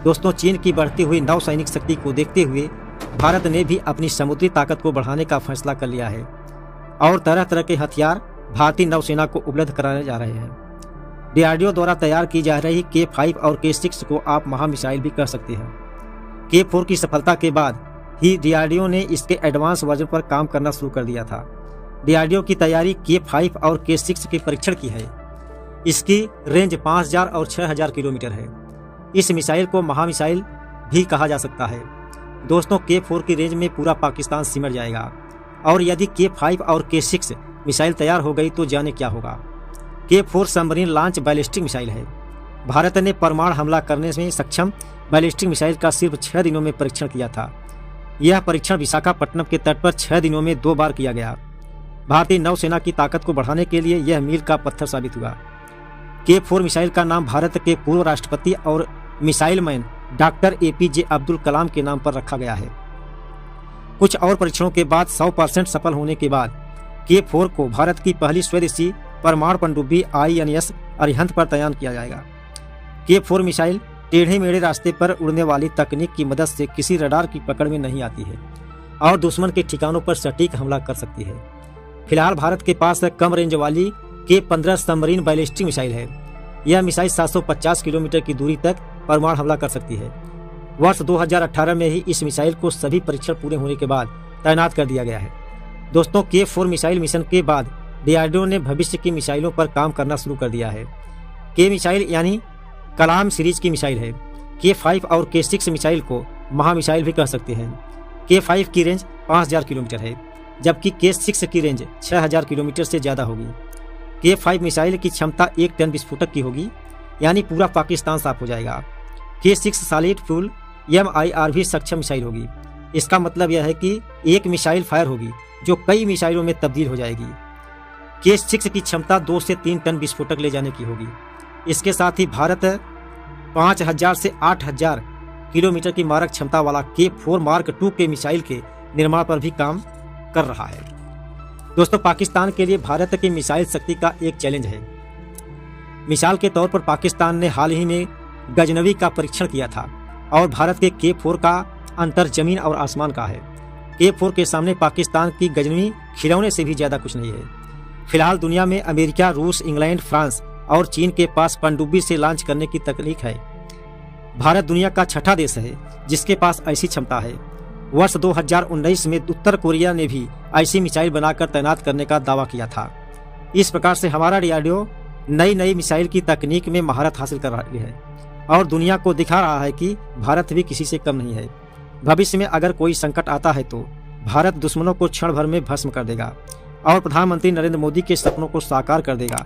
दोस्तों, चीन की बढ़ती हुई नौसैनिक शक्ति को देखते हुए भारत ने भी अपनी समुद्री ताकत को बढ़ाने का फैसला कर लिया है और तरह तरह के हथियार भारतीय नौसेना को उपलब्ध कराने जा रहे हैं। DRDO द्वारा तैयार की जा रही K5 और K6 को आप महामिसाइल भी कह सकते हैं। K4 की सफलता के बाद ही DRDO ने इसके एडवांस वर्जन पर काम करना शुरू कर दिया था। DRDO की तैयारी K5 और K6 के परीक्षण की है। इसकी रेंज 5000 और 6000 किलोमीटर है। इस मिसाइल को महामिसाइल भी कहा जा सकता है। दोस्तों, K4 की रेंज में पूरा पाकिस्तान सिमट जाएगा और यदि K5 और K6 मिसाइल तैयार हो गई तो जाने क्या होगा। K4 submarine launch ballistic missile है। भारत ने परमाणु हमला करने में सक्षम बैलिस्टिक मिसाइल का सिर्फ 6 दिनों में परीक्षण किया था। यह परीक्षण विशाखापट्टनम के तट पर 6 दिनों में 2 बार किया गया। भारतीय नौसेना की ताकत को बढ़ाने के लिए यह मील का पत्थर साबित हुआ। K4 मिसाइल का नाम भारत के पूर्व राष्ट्रपति और missile man doctor APJ Abdul Kalam के नाम पर रखा गया है। कुछ और परीक्षणों के बाद 100% सफल होने के बाद K4 को भारत की पहली स्वदेशी परमाणु पनडुब्बी INS अरिहंत पर तैनात किया जाएगा। K4 मिसाइल टेढ़े मेढ़े रास्ते पर उड़ने वाली तकनीक की मदद से किसी रडार की पकड़ में नहीं आती है और दुश्मन के ठिकानों पर सटीक हमला कर सकती है। फिलहाल भारत के पास कम रेंज वाली K15 सबमरीन बैलिस्टिक मिसाइल है। यह मिसाइल 750 किलोमीटर की दूरी तक परमाणु हमला कर सकती है। वर्ष 2018 में ही इस मिसाइल को सभी परीक्षण पूरे होने के बाद तैनात कर दिया गया है। दोस्तों, K4 मिसाइल मिशन के बाद DRDO ने भविष्य की मिसाइलों पर काम करना शुरू कर दिया है। K मिसाइल यानी कलाम सीरीज की मिसाइल है। K5 और K6 मिसाइल को महामिसाइल भी कह सकते हैं। K5 की रेंज 5000 किलोमीटर है, जबकि K6 की रेंज 6000 किलोमीटर से ज़्यादा होगी। K5 मिसाइल की क्षमता 1 टन विस्फोटक की होगी, यानी पूरा पाकिस्तान साफ हो जाएगा। K6 सॉलिड फ्यूल MIRV सक्षम मिसाइल होगी। इसका मतलब यह है कि एक मिसाइल फायर होगी जो कई मिसाइलों में तब्दील हो जाएगी। K6 की क्षमता 2 से 3 टन विस्फोटक ले जाने की होगी। इसके साथ ही भारत 5000 से 8000 किलोमीटर की मारक क्षमता वाला K4 मार्क 2 के मिसाइल के निर्माण पर भी काम कर रहा है। दोस्तों, पाकिस्तान के लिए भारत की मिसाइल शक्ति का एक चैलेंज है। मिसाल के तौर पर पाकिस्तान ने हाल ही में गजनवी का परीक्षण किया था और भारत के K4 का अंतर जमीन और आसमान का है। K4 के सामने पाकिस्तान की गजनवी खिलौने से भी ज़्यादा कुछ नहीं है। फिलहाल दुनिया में अमेरिका, रूस, इंग्लैंड, फ्रांस और चीन के पास पनडुब्बी से लॉन्च करने की तकनीक है। भारत दुनिया का 6ठा देश है जिसके पास ऐसी क्षमता है। वर्ष 2019 में उत्तर कोरिया ने भी ऐसी मिसाइल बनाकर तैनात करने का दावा किया था। इस प्रकार से हमारा DRDO नई मिसाइल की तकनीक में महारत हासिल कर रही है और दुनिया को दिखा रहा है कि भारत भी किसी से कम नहीं है। भविष्य में अगर कोई संकट आता है तो भारत दुश्मनों को क्षण भर में भस्म कर देगा और प्रधानमंत्री नरेंद्र मोदी के सपनों को साकार कर देगा।